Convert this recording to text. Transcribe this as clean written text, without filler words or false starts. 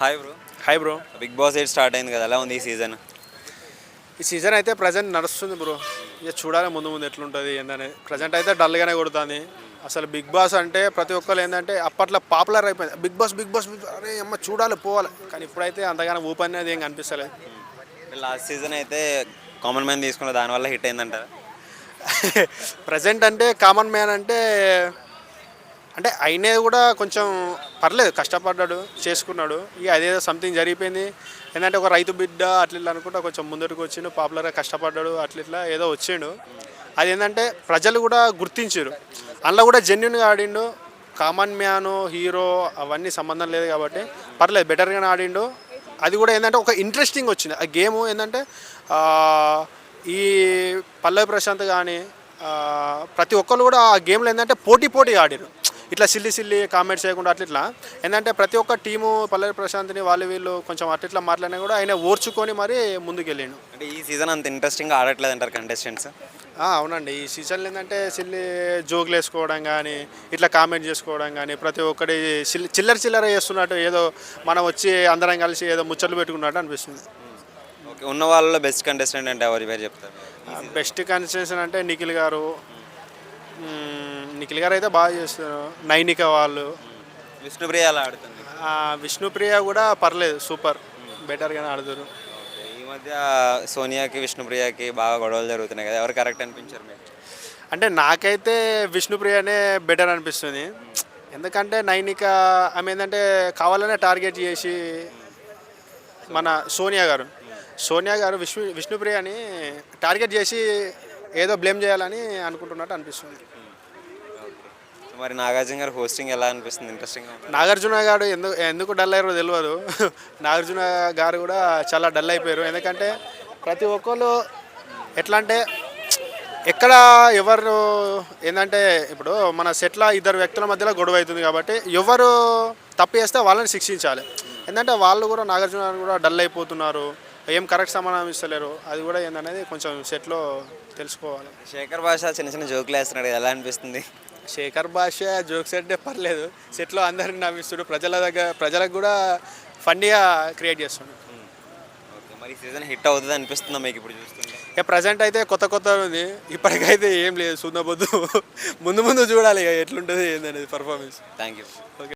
Hi bro. Hi bro. Bigg Boss 8 start అయింది కదా, ఎలా ఉంది ఈ సీజన్? ఈ సీజన్ అయితే ప్రజెంట్ నడుస్తుంది బ్రో. ఇక చూడాలి ముందు ముందు ఎట్లుంటుంది ఏంటనే. ప్రజెంట్ అయితే డల్గానే కొడుతుంది. అసలు బిగ్ బాస్ అంటే ప్రతి ఒక్కరు ఏంటంటే అప్పట్లో పాపులర్ అయిపోయింది. బిగ్ బాస్ బిగ్ బాస్ అరే అమ్మ చూడాలి పోవాలి, కానీ ఇప్పుడైతే అంతగానో ఊపి అనేది ఏం కనిపిస్తలేదు. లాస్ట్ సీజన్ అయితే కామన్ మ్యాన్ తీసుకున్న దానివల్ల హిట్ అయిందంటారా? ప్రజెంట్ అంటే కామన్ మ్యాన్ అంటే అంటే అయినది కూడా కొంచెం పర్లేదు, కష్టపడ్డాడు, చేసుకున్నాడు. ఇక అదేదో సంథింగ్ జరిగిపోయింది. ఏంటంటే ఒక రైతు బిడ్డ అట్లా ఇట్లా అనుకుంటా కొంచెం ముందరికి వచ్చిండు, పాపులర్గా కష్టపడ్డాడు, అట్లా ఇట్లా ఏదో వచ్చిండు. అది ఏంటంటే ప్రజలు కూడా గుర్తించారు. అందులో కూడా జెన్యున్గా ఆడిండు. కామన్ మ్యాను హీరో అవన్నీ సంబంధం లేదు కాబట్టి పర్లేదు, బెటర్గానే ఆడిండు. అది కూడా ఏంటంటే ఒక ఇంట్రెస్టింగ్ వచ్చింది ఆ గేమ్. ఏంటంటే ఈ పల్లవి ప్రశాంత్ కానీ ప్రతి ఒక్కరు కూడా ఆ గేమ్లో ఏంటంటే పోటీ ఆడారు. ఇట్లా సిల్లి కామెంట్స్ చేయకుండా అట్లా ఇట్లా ఏంటంటే ప్రతి ఒక్క టీము పల్లవి ప్రశాంత్ని వీళ్ళు కొంచెం అట్లా మాట్లాడినా కూడా ఆయన ఓర్చుకొని మరీ ముందుకు వెళ్ళిండు. అంటే ఈ సీజన్ అంత ఇంట్రెస్టింగ్గా ఆడట్లేదు అంటారు కంటెస్టెంట్స్? అవునండి, ఈ సీజన్లో ఏంటంటే జోకులు వేసుకోవడం కానీ ఇట్లా కామెంట్ చేసుకోవడం కానీ ప్రతి ఒక్కటి చిల్లర చేస్తున్నట్టు, ఏదో మనం వచ్చి అందరం కలిసి ఏదో ముచ్చట్లు పెట్టుకున్నట్టు అనిపిస్తుంది. ఓకే, ఉన్న వాళ్ళలో బెస్ట్ కంటెస్టెంట్ అంటే ఎవరి పేరు చెప్తారు? బెస్ట్ కంటెస్టెంట్ అంటే నిఖిల్ గారు అయితే బాగా చేస్తారు. నైనిక వాళ్ళు. విష్ణుప్రియ అలా ఆడుతుంది. విష్ణుప్రియ కూడా పర్లేదు, సూపర్, బెటర్గానే ఆడుతారు. ఈ మధ్య సోనియాకి విష్ణుప్రియకి బాగా గొడవలు జరుగుతున్నాయి కదా, ఎవరు కరెక్ట్ అనిపించారు మీకు? అంటే నాకైతే విష్ణుప్రియనే బెటర్ అనిపిస్తుంది. ఎందుకంటే నైనిక ఆమె ఏంటంటే కావాలనే టార్గెట్ చేసి మన సోనియా గారు విష్ణుప్రియని టార్గెట్ చేసి ఏదో బ్లేమ్ చేయాలని అనుకుంటున్నట్టు అనిపిస్తుంది. మరి నాగార్జున గారు హోస్టింగ్ ఎలా అనిపిస్తుంది? ఇంట్రెస్టింగ్గా? నాగార్జున గారు ఎందుకు డల్ అయ్యారో తెలియదు. నాగార్జున గారు కూడా చాలా డల్ అయిపోయారు. ఎందుకంటే ప్రతి ఒక్కరు ఎట్లా అంటే ఎక్కడ ఎవరు ఏంటంటే ఇప్పుడు మన సెట్ల ఇద్దరు వ్యక్తుల మధ్యలో గొడవ అవుతుంది కాబట్టి ఎవరు తప్పు చేస్తే వాళ్ళని శిక్షించాలి. ఎందుకంటే వాళ్ళు కూడా నాగార్జున గారు కూడా డల్ అయిపోతున్నారు, ఏం కరెక్ట్ సమాధానం ఇస్తలేరు. అది కూడా ఏందనేది కొంచెం సెట్లో తెలుసుకోవాలి. శేఖర్ భాష చిన్న జోకులు వేస్తున్నాడు, ఎలా అనిపిస్తుంది? శేఖర్ భాష జోక్స్ అంటే పర్లేదు, సెట్లో అందరిని నవ్విస్తుడు, ప్రజలకు కూడా ఫండిగా క్రియేట్ చేస్తున్నాడు. ఓకే, మరి సీజన్ హిట్ అవుతుంది అనిపిస్తుందా మీకు ఇప్పుడు చూస్తుంటే? ఇక ప్రజెంట్ అయితే కొత్త ఉంది, ఇప్పటికైతే ఏం లేదు, చూడబోద్దు. ముందు చూడాలి ఇక ఎట్లుంటుంది ఏందనేది పర్ఫార్మెన్స్. Thank you. ఓకే.